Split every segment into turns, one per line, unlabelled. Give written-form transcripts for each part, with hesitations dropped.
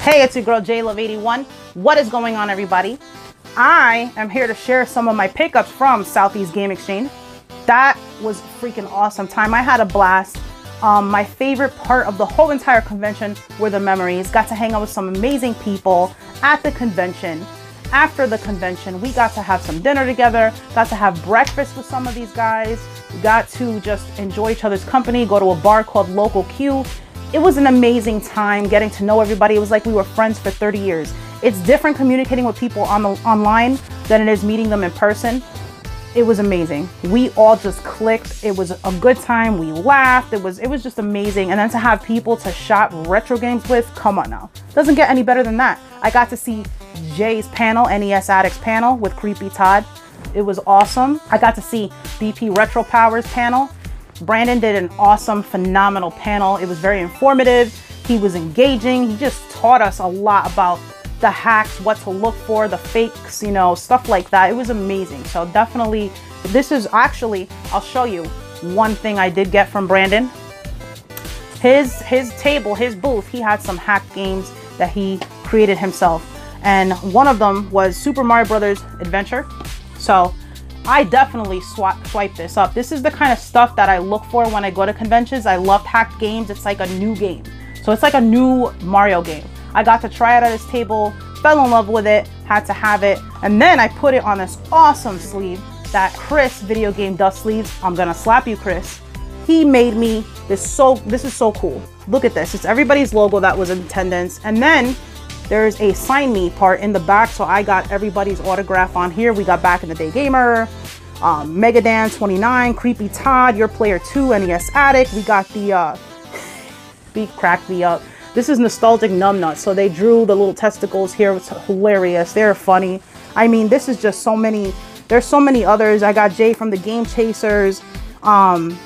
Hey, it's your girl JLove81. What is going on, everybody? I am here to share some of my pickups from Southeast Game Exchange. That was a freaking awesome time. I had a blast. My favorite part of the whole entire convention were the memories. Got to hang out with some amazing people at the convention. After the convention, we got to have some dinner together, got to have breakfast with some of these guys, got to just enjoy each other's company, go to a bar called Local Q. It was an amazing time getting to know everybody. It was like we were friends for 30 years. It's different communicating with people online than it is meeting them in person. It was amazing. We all just clicked. It was a good time. We laughed. It was just amazing. And then to have people to shop retro games with, come on now. Doesn't get any better than that. I got to see Jay's panel, NES Addicts panel with Creepy Todd. It was awesome. I got to see BP Retro Powers panel. Brandon did an awesome, phenomenal panel. It was very informative. He was engaging. He just taught us a lot about the hacks, what to look for, the fakes, you know, stuff like that. It was amazing. So definitely, this is actually, I'll show you one thing I did get from Brandon. His table, his booth, he had some hack games that he created himself. And one of them was Super Mario Brothers Adventure. So I definitely swipe this up. This is the kind of stuff that I look for when I go to conventions. I love hacked games. It's like a new game. So it's like a new Mario game. I got to try it at his table, fell in love with it, had to have it. And then I put it on this awesome sleeve that Chris Video Game Dust Sleeves. I'm gonna slap you, Chris. He made me this is so cool. Look at this. It's everybody's logo that was in attendance. And then there's a sign me part in the back, so I got everybody's autograph on here. We got Back in the Day Gamer, Megadan 29, Creepy Todd, Your Player 2, NES Addict. We got the, Beat cracked me up. This is Nostalgic Numbnuts. So they drew the little testicles here. It's hilarious. They're funny. I mean, this is just so many. There's so many others. I got Jay from the Game Chasers. Man,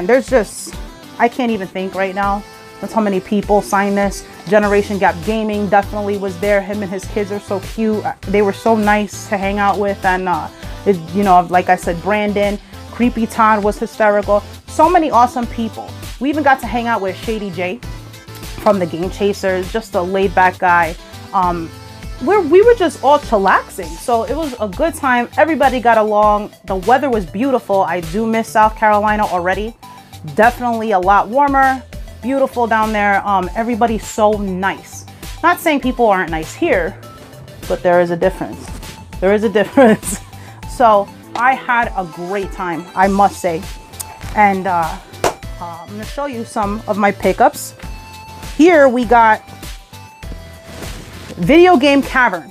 there's just, I can't even think right now. That's how many people signed this. Generation Gap Gaming definitely was there. Him and his kids are so cute. They were so nice to hang out with. And, you know, like I said, Brandon, Creepy Todd was hysterical. So many awesome people. We even got to hang out with Shady J from the Game Chasers, just a laid back guy. We were just all chillaxing. So it was a good time. Everybody got along. The weather was beautiful. I do miss South Carolina already. Definitely a lot warmer. Beautiful down there. Everybody's so nice. Not saying people aren't nice here, but there is a difference. There is a difference. So I had a great time, I must say. And I'm gonna show you some of my pickups. Here we got Video Game Cavern.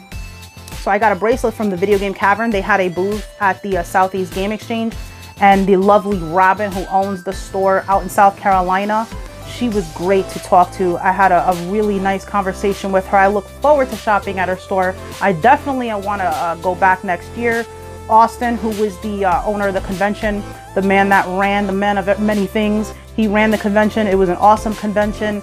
So I got a bracelet from the Video Game Cavern. They had a booth at the Southeast Game Exchange, and the lovely Robin, who owns the store out in South Carolina, she was great to talk to. I had a really nice conversation with her. I look forward to shopping at her store. I definitely want to go back next year. Austin, who was the owner of the convention, the man that ran, the man of many things, he ran the convention. It was an awesome convention.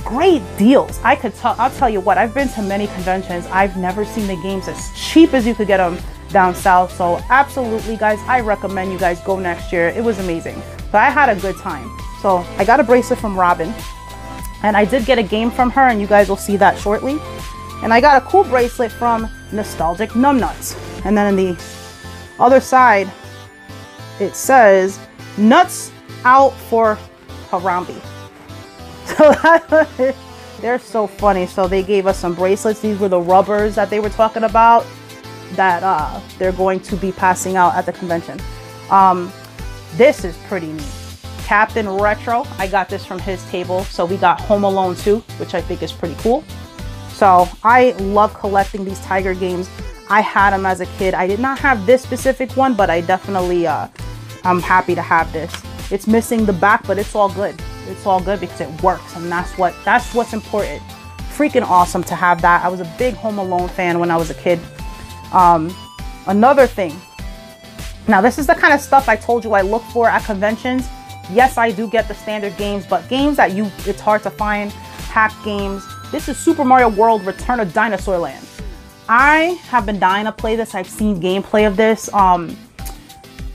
Great deals. I'll tell you what, I've been to many conventions. I've never seen the games as cheap as you could get them down south. So absolutely, guys, I recommend you guys go next year. It was amazing. So I had a good time. So I got a bracelet from Robin, and I did get a game from her, and you guys will see that shortly. And I got a cool bracelet from Nostalgic Numbnuts. And then on the other side, it says, Nuts Out for Harambe. So they're so funny. So they gave us some bracelets. These were the rubbers that they were talking about that they're going to be passing out at the convention. This is pretty neat. Captain Retro, I got this from his table. So we got Home Alone 2, which I think is pretty cool. So I love collecting these Tiger games. I had them as a kid. I did not have this specific one, but I definitely, I'm happy to have this. It's missing the back, but it's all good. It's all good because it works, and that's what's important. Freaking awesome to have that. I was a big Home Alone fan when I was a kid. Another thing. Now, this is the kind of stuff I told you I look for at conventions. Yes, I do get the standard games, but games that it's hard to find, hack games. This is Super Mario World Return of Dinosaur Land. I have been dying to play this. I've seen gameplay of this.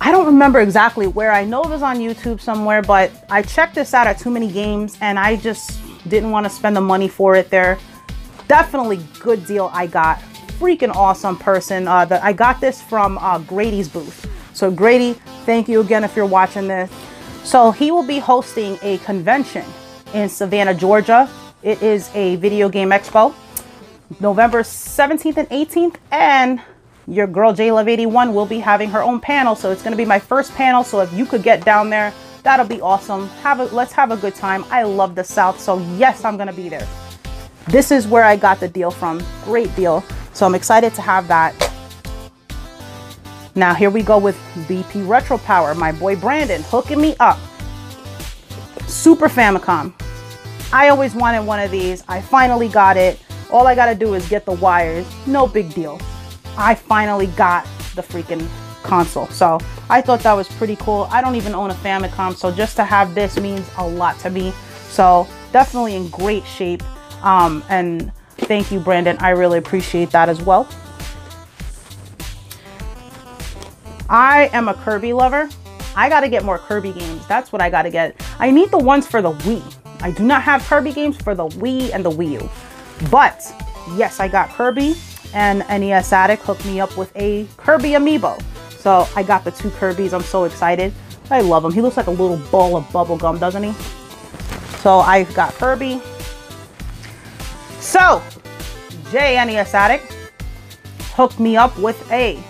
I don't remember exactly where. I know it was on YouTube somewhere, but I checked this out at Too Many Games, and I just Didn't want to spend the money for it there. Definitely good deal I got. Freaking awesome person. I got this from Grady's booth. So Grady, thank you again if you're watching this. So he will be hosting a convention in Savannah, Georgia. It is a video game expo, November 17th and 18th. And your girl JLove81 will be having her own panel. So it's going to be my first panel. So if you could get down there, that'll be awesome. Let's have a good time. I love the South. So yes, I'm going to be there. This is where I got the deal from. Great deal. So I'm excited to have that. Now here we go with BP Retro Power. My boy Brandon hooking me up. Super Famicom. I always wanted one of these. I finally got it. All I got to do is get the wires. No big deal. I finally got the freaking console. So I thought that was pretty cool. I don't even own a Famicom. So just to have this means a lot to me. So definitely in great shape. And thank you, Brandon. I really appreciate that as well. I am a Kirby lover. I got to get more Kirby games. That's what I got to get. I need the ones for the Wii. I do not have Kirby games for the Wii and the Wii U. But yes, I got Kirby, and NES Addict hooked me up with a Kirby amiibo. So I got the 2 Kirbys. I'm so excited. I love him. He looks like a little ball of bubble gum, doesn't he? So I got Kirby. So NES Addict hooked me up with a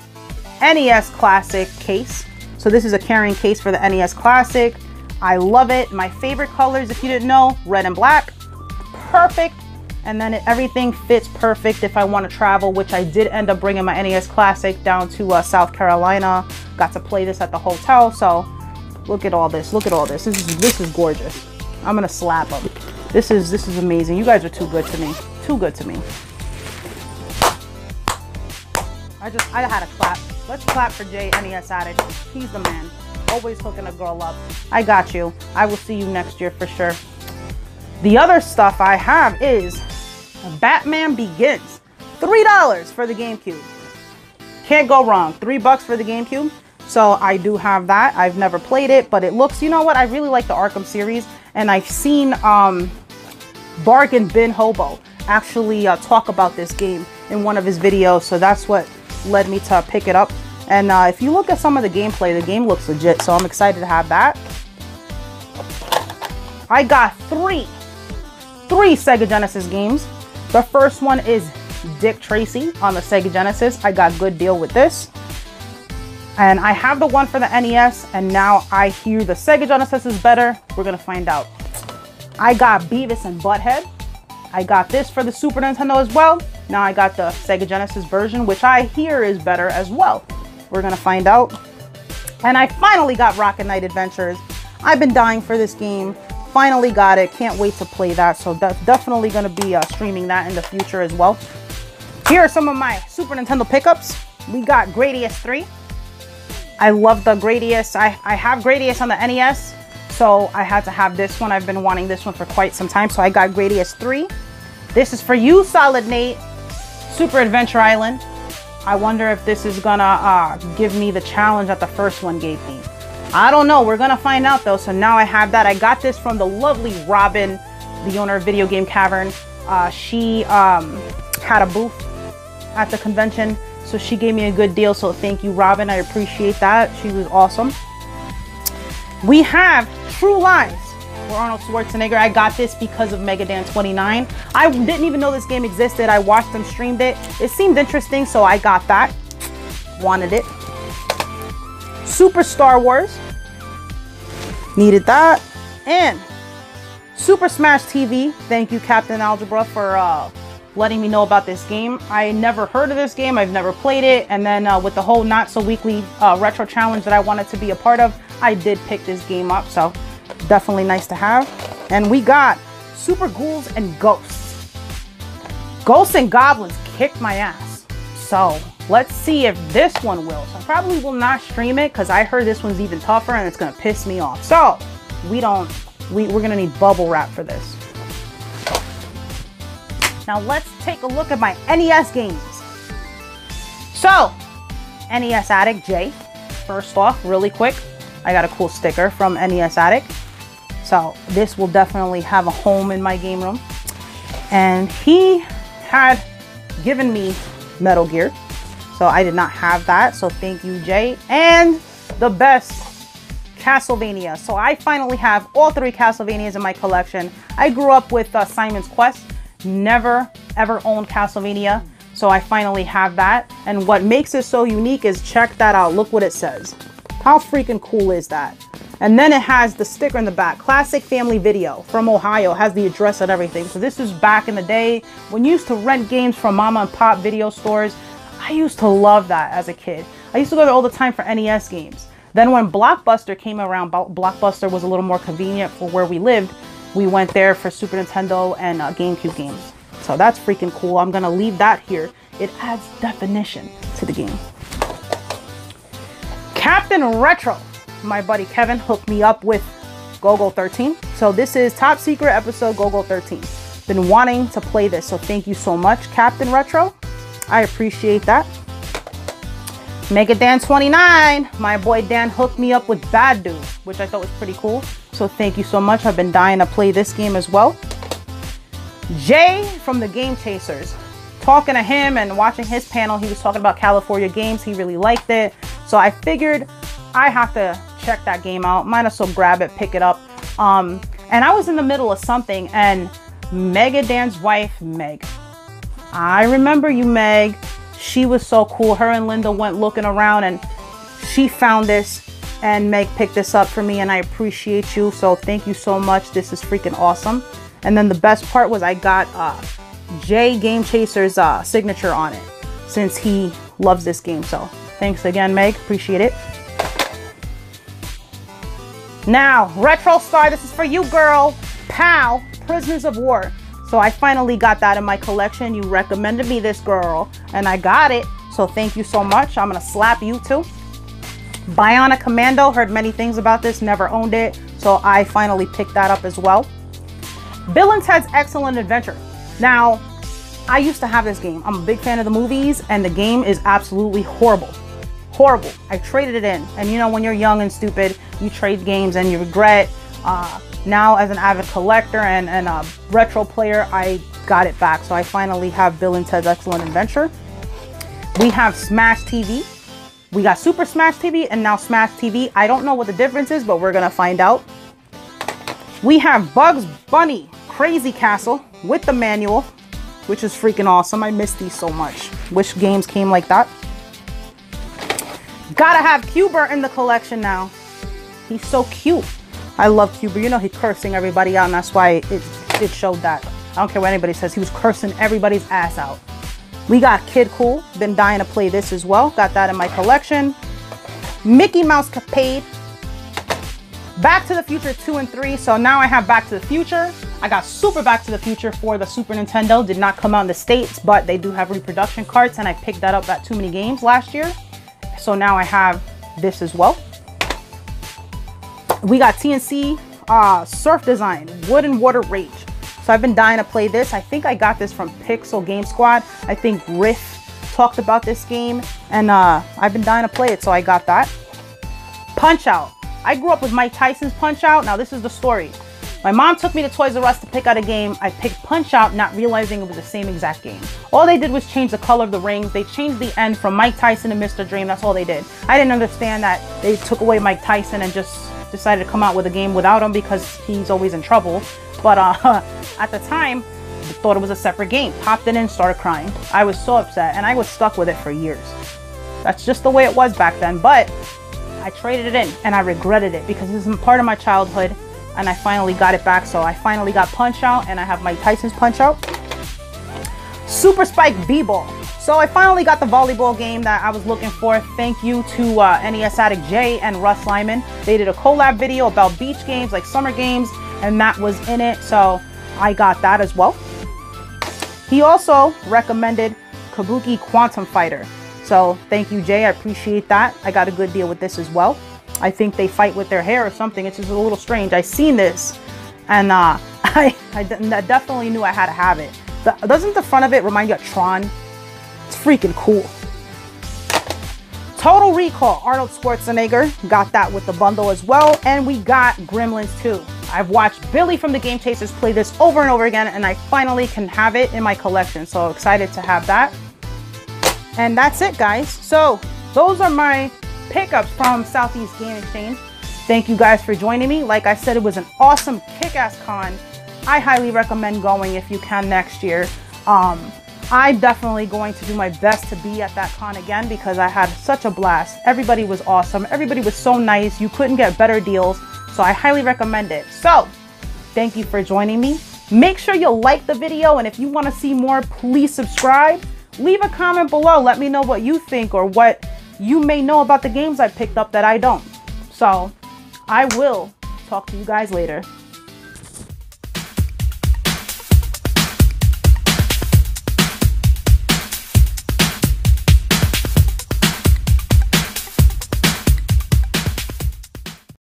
NES Classic case. So this is a carrying case for the NES Classic. I love it. My favorite colors, if you didn't know, red and black. Perfect. And then everything fits perfect if I want to travel, which I did end up bringing my NES Classic down to South Carolina. Got to play this at the hotel. So look at all this. Look at all this. This is gorgeous. I'm going to slap them. This is amazing. You guys are too good to me. Too good to me. I had a clap. Let's clap for NES Addict. He's the man. Always hooking a girl up. I got you. I will see you next year for sure. The other stuff I have is Batman Begins. $3 for the GameCube. Can't go wrong. $3 for the GameCube. So I do have that. I've never played it, but it looks, you know what? I really like the Arkham series. And I've seen Bargain Bin Hobo actually talk about this game in one of his videos. So that's what led me to pick it up. And if you look at some of the gameplay, the game looks legit. So I'm excited to have that. I got three Sega Genesis games. The first one is Dick Tracy on the Sega Genesis. I got a good deal with this. And I have the one for the NES, and now I hear the Sega Genesis is better. We're gonna find out. I got Beavis and Butthead. I got this for the Super Nintendo as well. Now I got the Sega Genesis version, which I hear is better as well. We're gonna find out. And I finally got Rocket Knight Adventures. I've been dying for this game. Finally got it. Can't wait to play that. So that's definitely gonna be streaming that in the future as well. Here are some of my Super Nintendo pickups. We got Gradius 3. I love the Gradius. I have Gradius on the NES, so I had to have this one. I've been wanting this one for quite some time, so I got Gradius 3. This is for you, Solid Nate. Super Adventure Island. I wonder if this is gonna give me the challenge that the first one gave me. I don't know. We're gonna find out though. So now I have that. I got this from the lovely Robin, the owner of Video Game Cavern. She had a booth at the convention. So she gave me a good deal. So thank you, Robin. I appreciate that. She was awesome. We have True Lies for Arnold Schwarzenegger. I got this because of Megadan 29. I didn't even know this game existed. I watched them streamed it. It seemed interesting, so I got that. Wanted it. Super Star Wars. Needed that. And Super Smash TV. Thank you, Captain Algebra, for letting me know about this game. I never heard of this game. I've never played it. And then with the whole Not So Weekly retro challenge that I wanted to be a part of, I did pick this game up. So definitely nice to have. And we got Super Ghouls and Ghosts. Ghosts and Goblins kicked my ass. So let's see if this one will. So I probably will not stream it because I heard this one's even tougher and it's gonna piss me off. So we're gonna need bubble wrap for this. Now let's take a look at my NES games. So, NES Addict J. First off, really quick, I got a cool sticker from NES Addict. So this will definitely have a home in my game room. And he had given me Metal Gear, so I did not have that. So thank you, Jay. And the best, Castlevania. So I finally have all 3 Castlevanias in my collection. I grew up with Simon's Quest, never ever owned Castlevania. So I finally have that. And what makes it so unique is, check that out. Look what it says. How freaking cool is that? And then it has the sticker in the back. Classic Family Video from Ohio. Has the address and everything. So this is back in the day when you used to rent games from mama and pop video stores. I used to love that as a kid. I used to go there all the time for NES games. Then when Blockbuster came around, Blockbuster was a little more convenient for where we lived. We went there for Super Nintendo and GameCube games. So that's freaking cool. I'm gonna leave that here. It adds definition to the game. Captain Retro. My buddy Kevin hooked me up with Go-Go 13. So this is top secret episode Go-Go 13. Been wanting to play this, so thank you so much, Captain Retro. I appreciate that. Mega Dan 29. My boy Dan hooked me up with Bad Dude, which I thought was pretty cool. So thank you so much. I've been dying to play this game as well. Jay from the Game Chasers. Talking to him and watching his panel, he was talking about California games. He really liked it. So I figured I have to check that game out. Might as well grab it, pick it up. And I was in the middle of something, and Mega Dan's wife, Meg. I remember you, Meg. She was so cool. Her and Linda went looking around and she found this, and Meg picked this up for me, and I appreciate you. So thank you so much. This is freaking awesome. And then the best part was I got Jay Game Chaser's signature on it, since he loves this game. So thanks again, Meg. Appreciate it. Now, Retro Star, this is for you, girl. PAL, Prisoners of War. So I finally got that in my collection. You recommended me this, girl, and I got it. So thank you so much. I'm gonna slap you too. Bionic Commando, heard many things about this, never owned it. So I finally picked that up as well. Bill and Ted's Excellent Adventure. Now, I used to have this game. I'm a big fan of the movies, and the game is absolutely horrible. Horrible. I traded it in. And you know, when you're young and stupid, you trade games and you regret. Now, as an avid collector and a retro player, I got it back. So I finally have Bill and Ted's Excellent Adventure. We have Smash TV. We got Super Smash TV and now Smash TV. I don't know what the difference is, but we're going to find out. We have Bugs Bunny Crazy Castle with the manual, which is freaking awesome. I miss these so much. Wish games came like that. Gotta have Cuber in the collection now. He's so cute. I love Cuber. You know, he's cursing everybody out, and that's why it showed that. I don't care what anybody says. He was cursing everybody's ass out. We got Kid Cool. Been dying to play this as well. Got that in my collection. Mickey Mouse Capade. Back to the Future 2 and 3. So now I have Back to the Future. I got Super Back to the Future for the Super Nintendo. Did not come out in the States, but they do have reproduction carts, and I picked that up at Too Many Games last year. So now I have this as well. We got TNC Surf Design, Wood and Water Rage. So I've been dying to play this. I think I got this from Pixel Game Squad. I think Riff talked about this game, and I've been dying to play it, so I got that. Punch Out. I grew up with Mike Tyson's Punch Out. Now this is the story. My mom took me to Toys R Us to pick out a game. I picked Punch Out, not realizing it was the same exact game. All they did was change the color of the rings. They changed the end from Mike Tyson to Mr. Dream. That's all they did. I didn't understand that they took away Mike Tyson and just decided to come out with a game without him because he's always in trouble. But at the time, I thought it was a separate game. Popped it in, started crying. I was so upset, and I was stuck with it for years. That's just the way it was back then. But I traded it in, and I regretted it because this is part of my childhood, and I finally got it back. So I finally got Punch Out, and I have Mike Tyson's Punch Out. Super Spike B-Ball. So I finally got the volleyball game that I was looking for. Thank you to NES Addict Jay and Russ Lyman. They did a collab video about beach games, like summer games, and that was in it. So I got that as well. He also recommended Kabuki Quantum Fighter. So thank you, Jay. I appreciate that. I got a good deal with this as well. I think they fight with their hair or something. It's just a little strange. I seen this, and I definitely knew I had to have it. Doesn't the front of it remind you of Tron? It's freaking cool. Total Recall, Arnold Schwarzenegger. Got that with the bundle as well. And we got Gremlins 2. I've watched Billy from the Game Chasers play this over and over again, and I finally can have it in my collection. So excited to have that. And that's it, guys. So those are my pickups from Southeast Game Exchange. Thank you guys for joining me. Like I said, it was an awesome kick-ass con. I highly recommend going if you can next year. I'm definitely going to do my best to be at that con again because I had such a blast. Everybody was awesome. Everybody was so nice. You couldn't get better deals. So I highly recommend it. So thank you for joining me. Make sure you like the video. And if you want to see more, please subscribe. Leave a comment below. Let me know what you think or what you may know about the games I picked up that I don't. So I will talk to you guys later.